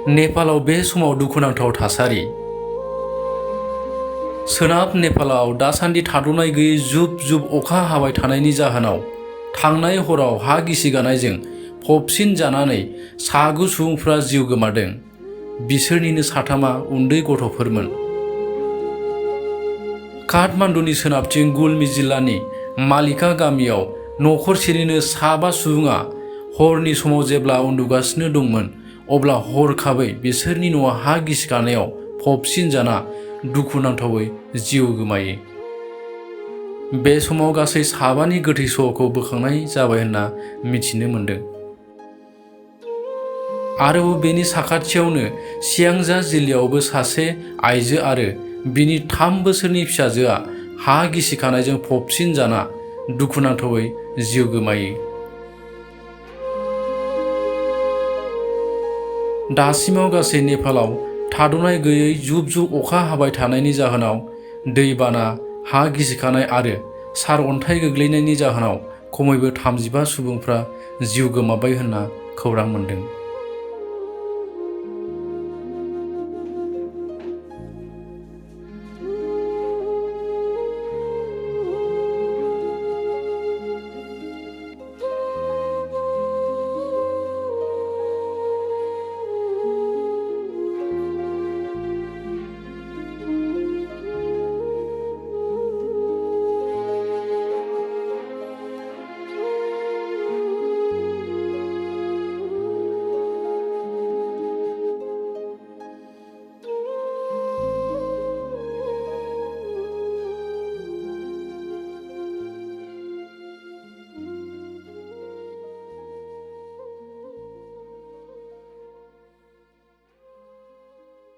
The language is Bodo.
नेपालाव बे समाव दुखुनांथाव थासारि। सोनाब नेपालाव दासान्दि थाद'नाय गैयै जुब जुब अखा हाबाय थानायनि जाहोनाव थांनाय हराव हा गिसिगानायजों फबसिन जानानै 9 सुबुंफ्रा जिउ गोमादों। बिसोरनिनो 3 उन्दै गथ'फोरमोन। काठमान्डुनि सोनाबथिं गुल्मी जिल्लानि मालिका गामियाव नख'रसेनिनो 5 सुबुङा हरनि समाव जेब्ला उन्दुगासिनो दंमोन अब्ला हरखाबै बिसोरनि न'आ हा गिसिखानायाव फबसिन जाना दुखुनांथावै जिउ गोमायो। बे समाव गासै 5नि गोथै सह'खौ बोखांनाय जाबाय होनना मिथिनो मोन्दों। आरोबाव बेनि साखाथियावनो सियांजा जिल्लायावबो सासे आइजो आरो बिनि 3 बोसोरनि फिसाजोआ हा गिसिखानायजों फबसिन जाना दुखुनांथावै जिउ गोमायो। दासिमाव गासै नेपालाव थाद'नाय गैयै जुब जुब अखा हाबाय थानायनि जाहोनाव दैबाना, हा गिसिखानाय आरो सारअन्थाइ गोग्लैनायनि जाहोनाव खमैबो 35 सुबुंफ्रा जिउ गोमाबाय होनना खौरां मोन्दों।